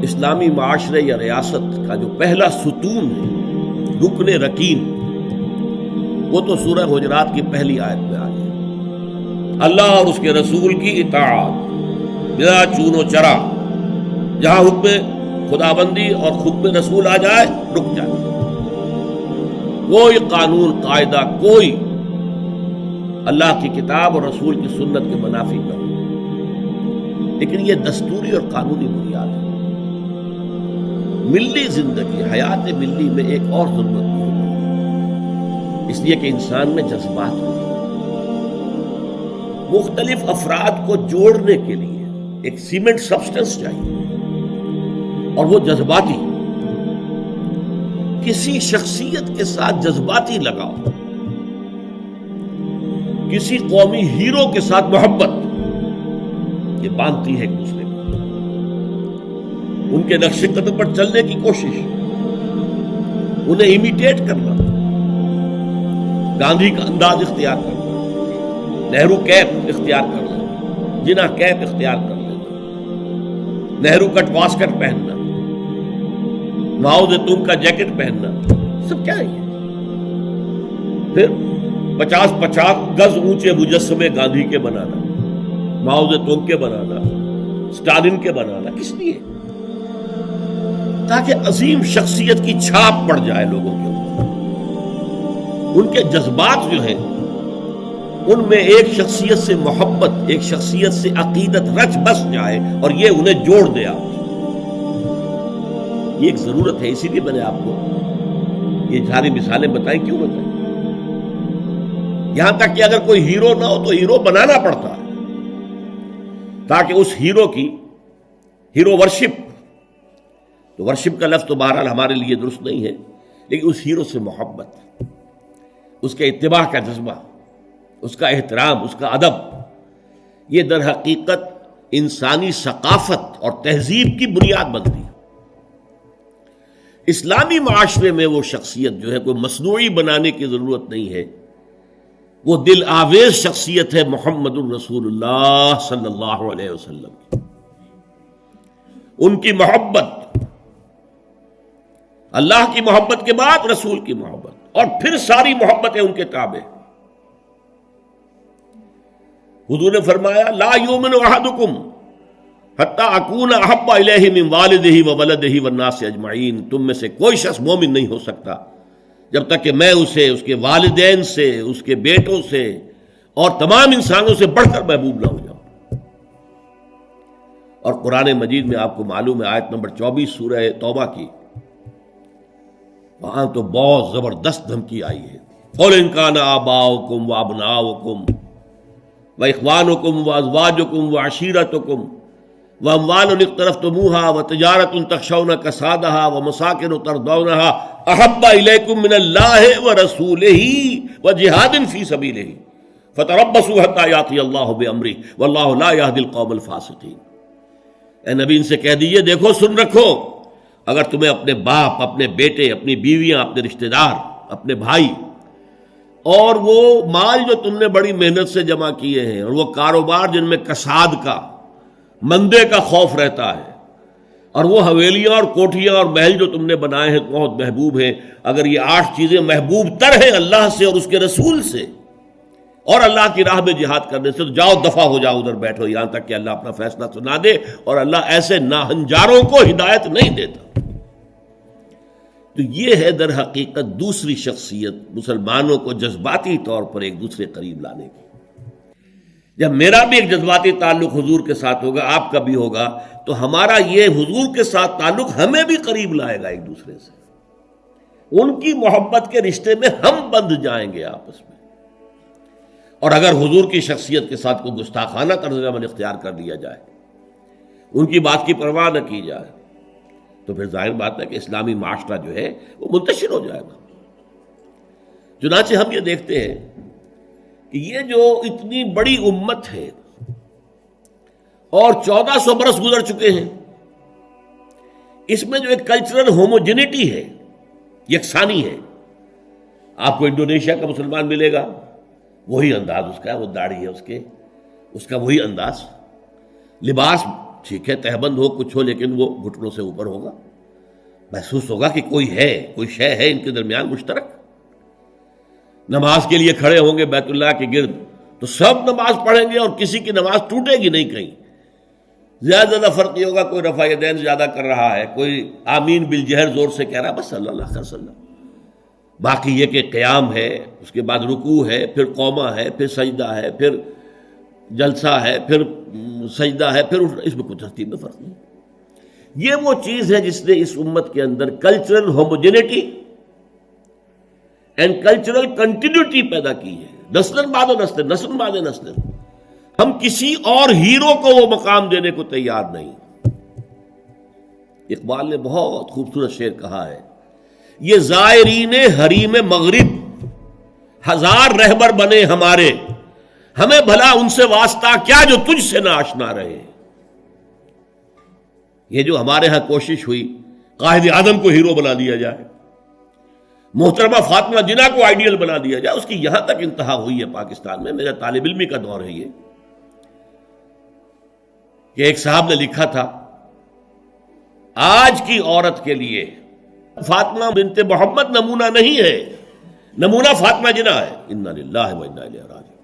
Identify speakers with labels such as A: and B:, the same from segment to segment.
A: اسلامی معاشرے یا ریاست کا جو پہلا ستون ہے، رکن رکین، وہ تو سورہ حجرات کی پہلی آیت میں آ گیا۔ اللہ اور اس کے رسول کی اطاعت بلا چون و چرا، جہاں حکم خدابندی اور حکم رسول آ جائے رک جائے، کوئی قانون قاعدہ، کوئی اللہ کی کتاب اور رسول کی سنت کے منافی نہ ہو۔ لیکن یہ دستوری اور قانونی بنیاد ہے۔ ملی زندگی، حیات ملی میں ایک اور ضرورت بھی ہوگی، اس لیے کہ انسان میں جذبات ہوتے ہیں۔ مختلف افراد کو جوڑنے کے لیے ایک سیمنٹ سبسٹنس چاہیے، اور وہ جذباتی، کسی شخصیت کے ساتھ جذباتی لگاؤ، کسی قومی ہیرو کے ساتھ محبت، یہ باندھتی ہے ایک دوسرے کو، ان کے نقش قدم پر چلنے کی کوشش، انہیں امیٹیٹ کرنا، گاندھی کا انداز اختیار کرنا، نہرو کیپ اختیار کر لینا، جناح کیپ اختیار کر لینا، نہرو کٹ واسکٹ پہننا، ماؤ زیتون کا جیکٹ پہننا، سب کیا ہے یہ؟ پھر 50 گز اونچے مجسمے گاندھی کے بنانا، ماؤ زیتون کے بنانا، اسٹالن کے بنانا، کس لیے؟ تاکہ عظیم شخصیت کی چھاپ پڑ جائے لوگوں کے اوپر، ان کے جذبات جو ہیں ان میں ایک شخصیت سے محبت، ایک شخصیت سے عقیدت رچ بس جائے، اور یہ انہیں جوڑ دے آپ۔ یہ ایک ضرورت ہے، اسی لیے میں نے آپ کو یہ ساری مثالیں بتائی۔ کیوں بتائی؟ یہاں تک کہ اگر کوئی ہیرو نہ ہو تو ہیرو بنانا پڑتا ہے، تاکہ اس ہیرو کی ہیرو ورشپ، تو ورشپ کا لفظ تو بہرحال ہمارے لیے درست نہیں ہے، لیکن اس ہیرو سے محبت، اس کے اتباع کا جذبہ، اس کا احترام، اس کا ادب، یہ در حقیقت انسانی ثقافت اور تہذیب کی بنیاد بنتی ہے۔ اسلامی معاشرے میں وہ شخصیت جو ہے کوئی مصنوعی بنانے کی ضرورت نہیں ہے، وہ دل آویز شخصیت ہے محمد الرسول اللہ صلی اللہ علیہ وسلم۔ ان کی محبت، اللہ کی محبت کے بعد رسول کی محبت، اور پھر ساری محبتیں ان کے تابع۔ حضور نے فرمایا لا یؤمن احدکم حتی اکون احب الیہ من والدہ وولدہ والناس اجمعین، تم میں سے کوئی شخص مومن نہیں ہو سکتا جب تک کہ میں اسے اس کے والدین سے، اس کے بیٹوں سے اور تمام انسانوں سے بڑھ کر محبوب نہ ہو جاؤں۔ اور قرآن مجید میں آپ کو معلوم ہے آیت نمبر 24 سورہ توبہ کی، وہاں تو بہت زبردست دھمکی آئی ہے۔ قُلْ إِنْ كَانَ آبَاؤُكُمْ وَأَبْنَاؤُكُمْ وَإِخْوَانُكُمْ وَأَزْوَاجُكُمْ وَعَشِيرَتُكُمْ وَأَمْوَالٌ اقْتَرَفْتُمُوهَا وَتِجَارَةٌ تَخْشَوْنَ كَسَادَهَا وَمَسَاكِنُ تَرْضَوْنَهَا أَحَبَّ إِلَيْكُمْ مِنَ اللَّهِ وَرَسُولِهِ وَجِهَادٍ فِي سَبِيلِهِ فَتَرَبَّصُوا حَتَّى يَأْتِيَ اللَّهُ بِأَمْرِهِ وَاللَّهُ لَا يَهْدِي الْقَوْمَ الْفَاسِقِينَ۔ اے نبی ان سے کہہ دیجئے دیکھو، سن رکھو، اگر تمہیں اپنے باپ، اپنے بیٹے، اپنی بیویاں، اپنے رشتہ دار، اپنے بھائی، اور وہ مال جو تم نے بڑی محنت سے جمع کیے ہیں، اور وہ کاروبار جن میں کساد کا، مندے کا خوف رہتا ہے، اور وہ حویلیاں اور کوٹھیاں اور محل جو تم نے بنائے ہیں بہت محبوب ہیں، اگر یہ 8 چیزیں محبوب تر ہیں اللہ سے اور اس کے رسول سے اور اللہ کی راہ میں جہاد کرنے سے، تو جاؤ دفع ہو جاؤ، ادھر بیٹھو یہاں تک کہ اللہ اپنا فیصلہ سنا دے، اور اللہ ایسے ناہنجاروں کو ہدایت نہیں دیتا۔ تو یہ ہے در حقیقت دوسری شخصیت مسلمانوں کو جذباتی طور پر ایک دوسرے قریب لانے کی۔ جب میرا بھی ایک جذباتی تعلق حضور کے ساتھ ہوگا، آپ کا بھی ہوگا، تو ہمارا یہ حضور کے ساتھ تعلق ہمیں بھی قریب لائے گا ایک دوسرے سے، ان کی محبت کے رشتے میں ہم بندھ جائیں گے آپس میں۔ اور اگر حضور کی شخصیت کے ساتھ کوئی گستاخانہ طرز عمل اختیار کر لیا جائے، ان کی بات کی پرواہ نہ کی جائے، تو پھر ظاہر بات ہے کہ اسلامی معاشرہ جو ہے وہ منتشر ہو جائے گا۔ چنانچہ ہم یہ دیکھتے ہیں کہ یہ جو اتنی بڑی امت ہے اور 1400 برس گزر چکے ہیں، اس میں جو ایک کلچرل ہوموجینٹی ہے، یکسانی ہے۔ آپ کو انڈونیشیا کا مسلمان ملے گا، وہی انداز اس کا، وہ داڑھی ہے اس کا وہی انداز، لباس ٹھیک ہے تہبند ہو کچھ ہو لیکن وہ گھٹنوں سے اوپر ہوگا، محسوس ہوگا کہ کوئی ہے، کوئی شے ہے ان کے درمیان مشترک۔ نماز کے لیے کھڑے ہوں گے بیت اللہ کے گرد تو سب نماز پڑھیں گے اور کسی کی نماز ٹوٹے گی نہیں، کہیں زیادہ فرق نہیں ہوگا، کوئی رفع یدین زیادہ کر رہا ہے، کوئی آمین بالجہر زور سے کہہ رہا ہے، بس صلی اللہ علیہ وسلم۔ باقی یہ کہ قیام ہے، اس کے بعد رکوع ہے، پھر قومہ ہے، پھر سجدہ ہے، پھر جلسہ ہے، پھر سجدہ ہے، پھر اس میں کوئی ترتیب میں فرق نہیں۔ یہ وہ چیز ہے جس نے اس امت کے اندر cultural homogeneity and cultural continuity پیدا کی ہے، نسل بعد نسل، نسل بعد نسل۔ ہم کسی اور ہیرو کو وہ مقام دینے کو تیار نہیں۔ اقبال نے بہت خوبصورت شعر کہا ہے، یہ زائرین حریم مغرب ہزار رہبر بنے ہمارے، ہمیں بھلا ان سے واسطہ کیا جو تجھ سے نہ آشنا رہے۔ یہ جو ہمارے ہاں کوشش ہوئی قائد اعظم کو ہیرو بنا دیا جائے، محترمہ فاطمہ جناح کو آئیڈیل بنا دیا جائے، اس کی یہاں تک انتہا ہوئی ہے پاکستان میں۔ میرا طالب علمی کا دور ہے یہ کہ ایک صاحب نے لکھا تھا، آج کی عورت کے لیے فاطمہ بنت محمد نمونہ نہیں ہے، نمونہ فاطمہ جناح ہے۔ انا للہ و انا الیہ راجعون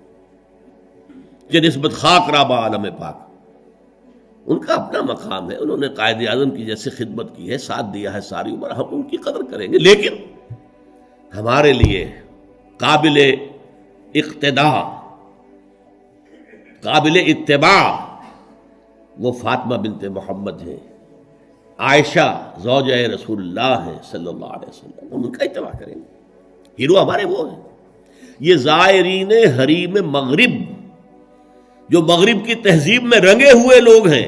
A: کہ نسبت خاک رابہ عالم پاک، ان کا اپنا مقام ہے، انہوں نے قائد اعظم کی جیسے خدمت کی ہے، ساتھ دیا ہے ساری عمر، ہم ان کی قدر کریں گے، لیکن ہمارے لیے قابل اقتداء، قابل اتباع وہ فاطمہ بنت محمد ہیں، عائشہ زوجہ رسول اللہ ہے صلی اللہ علیہ وسلم، ہم ان کا اتباع کریں گے، ہیرو ہمارے وہ ہیں۔ یہ زائرین حریم مغرب جو مغرب کی تہذیب میں رنگے ہوئے لوگ ہیں،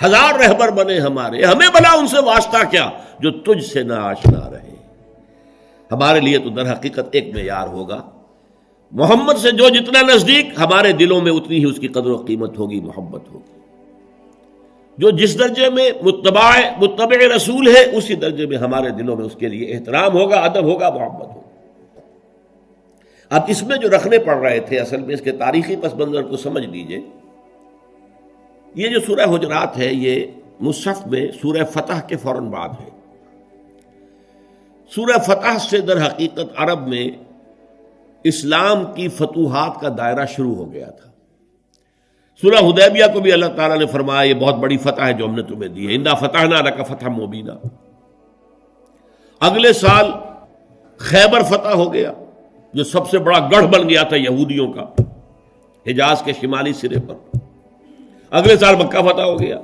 A: ہزار رہبر بنے ہمارے، ہمیں بھلا ان سے واسطہ کیا جو تجھ سے نہ آشنا رہے۔ ہمارے لیے تو در حقیقت ایک معیار ہوگا، محمد سے جو جتنا نزدیک ہمارے دلوں میں اتنی ہی اس کی قدر و قیمت ہوگی، محبت ہوگی۔ جو جس درجے میں متبع رسول ہے اسی درجے میں ہمارے دلوں میں اس کے لیے احترام ہوگا، ادب ہوگا، محبت ہوگا۔ اب اس میں جو رکھنے پڑ رہے تھے، اصل میں اس کے تاریخی پس منظر کو سمجھ لیجئے۔ یہ جو سورہ حجرات ہے یہ مصحف میں سورہ فتح کے فوراً بعد ہے۔ سورہ فتح سے در حقیقت عرب میں اسلام کی فتوحات کا دائرہ شروع ہو گیا تھا۔ سورہ حدیبیہ کو بھی اللہ تعالیٰ نے فرمایا یہ بہت بڑی فتح ہے جو ہم نے تمہیں دی ہے، انا فتحنا لک فتحا مبینا۔ اگلے سال خیبر فتح ہو گیا جو سب سے بڑا گڑھ بن گیا تھا یہودیوں کا حجاز کے شمالی سرے پر۔ اگلے سال مکہ فتح ہو گیا،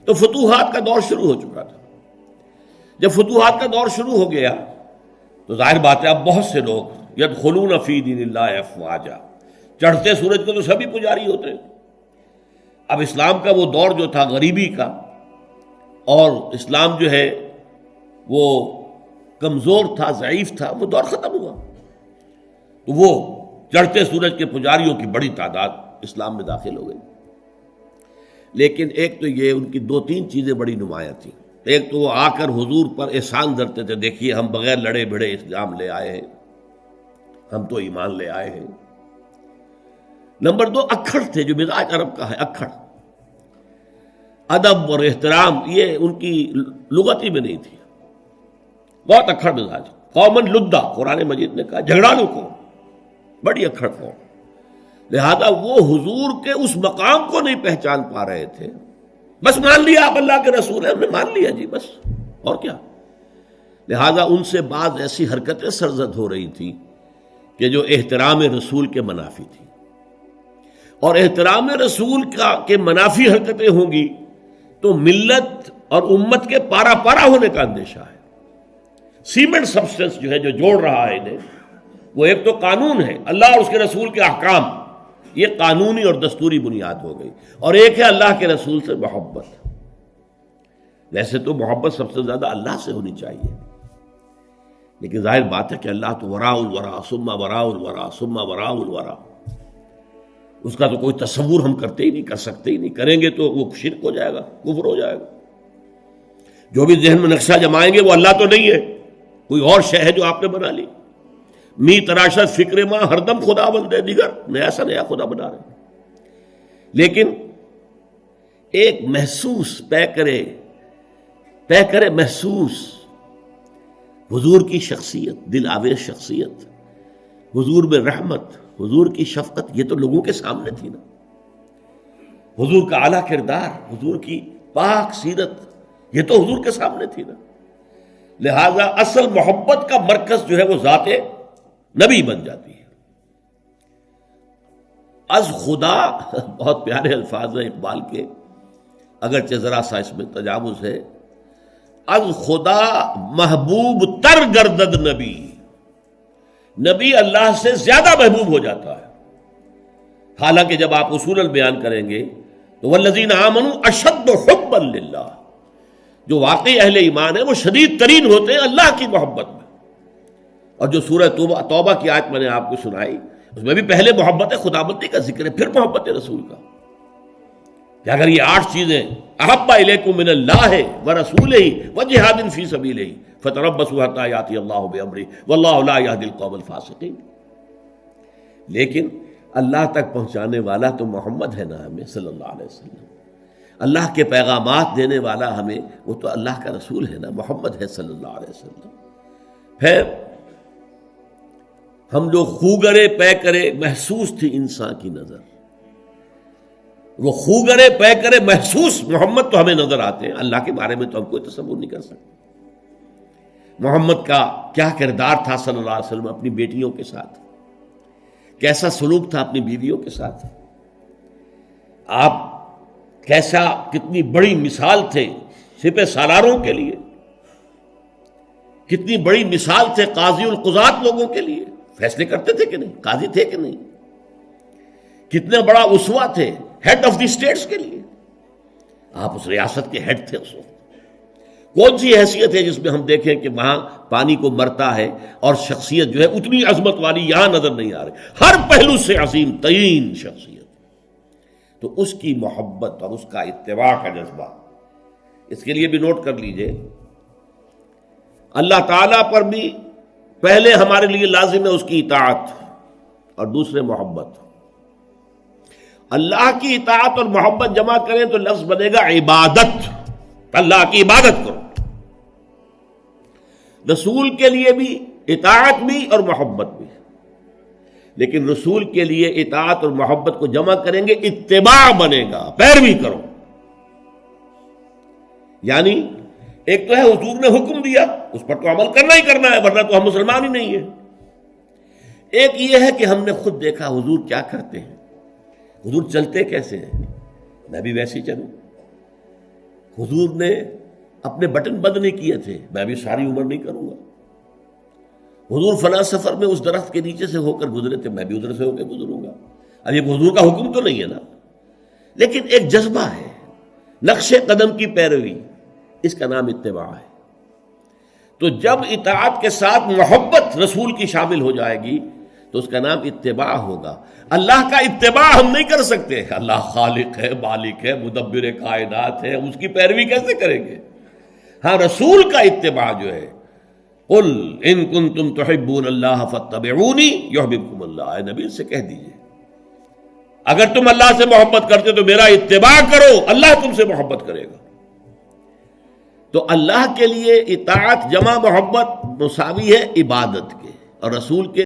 A: تو فتوحات کا دور شروع ہو چکا تھا۔ جب فتوحات کا دور شروع ہو گیا تو ظاہر بات ہے اب بہت سے لوگ یدخلون فی دین اللہ افواجا، چڑھتے سورج کو تو سبھی پجاری ہوتے ہیں۔ اب اسلام کا وہ دور جو تھا غریبی کا، اور اسلام جو ہے وہ کمزور تھا، ضعیف تھا، وہ دور ختم ہوا، تو وہ چڑھتے سورج کے پجاریوں کی بڑی تعداد اسلام میں داخل ہو گئی۔ لیکن ایک تو یہ ان کی دو تین چیزیں بڑی نمایاں تھیں۔ ایک تو وہ آ کر حضور پر احسان دھرتے تھے، دیکھیے ہم بغیر لڑے بھڑے اسلام لے آئے ہیں، ہم تو ایمان لے آئے ہیں۔ نمبر دو اکھڑ تھے، جو مزاج عرب کا ہے، اکھڑ، ادب اور احترام یہ ان کی لغت ہی میں نہیں تھی، بہت اکھڑ مزاج، قومن لدہ قرآن مجید نے کہا، جھگڑالو قوم، بڑی اکھڑ قوم۔ لہذا وہ حضور کے اس مقام کو نہیں پہچان پا رہے تھے، بس مان لیا آپ اللہ کے رسول ہیں، ہم نے مان لیا جی بس، اور کیا۔ لہذا ان سے بعض ایسی حرکتیں سرزد ہو رہی تھیں کہ جو احترام رسول کے منافی تھی، اور احترام رسول کے منافی حرکتیں ہوں گی تو ملت اور امت کے پارا پارا ہونے کا اندیشہ ہے۔ سیمنٹ سبسٹنس جو ہے جو جوڑ رہا ہے انہیں، وہ ایک تو قانون ہے، اللہ اور اس کے رسول کے احکام، یہ قانونی اور دستوری بنیاد ہو گئی، اور ایک ہے اللہ کے رسول سے محبت۔ ویسے تو محبت سب سے زیادہ اللہ سے ہونی چاہیے، لیکن ظاہر بات ہے کہ اللہ تو وراء الورا ثم وراء الورا ثم وراء الورا، اس کا تو کوئی تصور ہم کرتے ہی نہیں، کر سکتے ہی نہیں، کریں گے تو وہ شرک ہو جائے گا، کفر ہو جائے گا۔ جو بھی ذہن میں نقشہ جمائیں گے وہ اللہ تو نہیں ہے، کوئی اور شے ہے جو آپ نے بنا لی۔ می تراشت فکر ماں ہردم خدا بندے دیگر، نیا سا نیا خدا بنا رہے ہیں۔ لیکن ایک محسوس پے کرے محسوس حضور کی شخصیت، دل آویز شخصیت، حضور میں رحمت، حضور کی شفقت، یہ تو لوگوں کے سامنے تھی نا. حضور کا اعلیٰ کردار، حضور کی پاک سیرت، یہ تو حضور کے سامنے تھی نا. لہذا اصل محبت کا مرکز جو ہے وہ ذات نبی بن جاتی ہے. از خدا، بہت پیارے الفاظ ہیں اقبال کے، اگرچہ ذرا سا اس میں تجاوز ہے. از خدا محبوب تر گردد نبی، نبی اللہ سے زیادہ محبوب ہو جاتا ہے. حالانکہ جب آپ اصولاً بیان کریں گے تو والذین آمنوا اشد حبا للہ، جو واقعی اہل ایمان ہیں وہ شدید ترین ہوتے ہیں اللہ کی محبت میں. اور جو سورہ توبہ کی آیت میں نے آپ کو سنائی، اس میں بھی پہلے محبت خداوندی کا ذکر ہے، پھر محبت رسول کا. کہ اگر یہ 8 چیزیں احب الیکم من اللہ ورسولہ وجہاد فی سبیلہ فتربصوا حتی یاتی اللہ بامرہ واللہ لا یہدی القوم الفاسقین. لیکن اللہ تک پہنچانے والا تو محمد ہے نا ہمیں صلی اللہ علیہ وسلم. اللہ کے پیغامات دینے والا ہمیں، وہ تو اللہ کا رسول ہے نا، محمد ہے صلی اللہ علیہ وسلم. پھر ہم لوگ خوگرے پے کرے محسوس تھی انسان کی نظر، وہ خوگرے پے کرے محسوس محمد تو ہمیں نظر آتے ہیں. اللہ کے بارے میں تو ہم کوئی تصور نہیں کر سکتے. محمد کا کیا کردار تھا صلی اللہ علیہ وسلم اپنی بیٹیوں کے ساتھ، کیسا سلوک تھا اپنی بیویوں کے ساتھ، آپ کتنی بڑی مثال تھے سپہ سالاروں کے لیے، کتنی بڑی مثال تھے قاضی القضات لوگوں کے لیے. فیصلے کرتے تھے کہ نہیں، قاضی تھے کہ نہیں، کتنا بڑا اسوہ تھے ہیڈ آف دی اسٹیٹس کے لیے. آپ اس ریاست کے ہیڈ تھے اس وقت. کون سی حیثیت ہے جس میں ہم دیکھیں کہ وہاں پانی کو مرتا ہے اور شخصیت جو ہے اتنی عظمت والی یہاں نظر نہیں آ رہی، ہر پہلو سے عظیم ترین شخصیت. تو اس کی محبت اور اس کا اتباع کا جذبہ، اس کے لیے بھی نوٹ کر لیجئے، اللہ تعالیٰ پر بھی پہلے ہمارے لیے لازم ہے اس کی اطاعت اور دوسرے محبت. اللہ کی اطاعت اور محبت جمع کریں تو لفظ بنے گا عبادت. اللہ کی عبادت کرو. رسول کے لیے بھی اطاعت بھی اور محبت بھی، لیکن رسول کے لیے اطاعت اور محبت کو جمع کریں گے اتباع بنے گا، پیروی کرو. یعنی ایک تو ہے حضور نے حکم دیا، اس پر تو عمل کرنا ہی کرنا ہے، ورنہ تو ہم مسلمان ہی نہیں ہیں. ایک یہ ہے کہ ہم نے خود دیکھا حضور کیا کرتے ہیں، حضور چلتے کیسے ہیں، میں بھی ویسے ہی چلوں. حضور نے اپنے بٹن بند نہیں کیے تھے، میں بھی ساری عمر نہیں کروں گا. حضور فلاں سفر میں اس درخت کے نیچے سے ہو کر گزرے تھے، میں بھی ادھر سے ہو کے گزروں گا. اب یہ حضور کا حکم تو نہیں ہے نا، لیکن ایک جذبہ ہے، نقش قدم کی پیروی، اس کا نام اتباع ہے. تو جب اطاعت کے ساتھ محبت رسول کی شامل ہو جائے گی تو اس کا نام اتباع ہوگا. اللہ کا اتباع ہم نہیں کر سکتے، اللہ خالق ہے، مالک ہے، مدبر کائنات ہے، اس کی پیروی کیسے کریں گے؟ ہاں رسول کا اتباع جو ہے، قل ان کنتم تحبون اللہ فاتبعونی یحببکم اللہ، اے نبی سے کہہ دیجئے اگر تم اللہ سے محبت کرتے تو میرا اتباع کرو، اللہ تم سے محبت کرے گا. تو اللہ کے لیے اطاعت جمع محبت مساوی ہے عبادت کے، اور رسول کے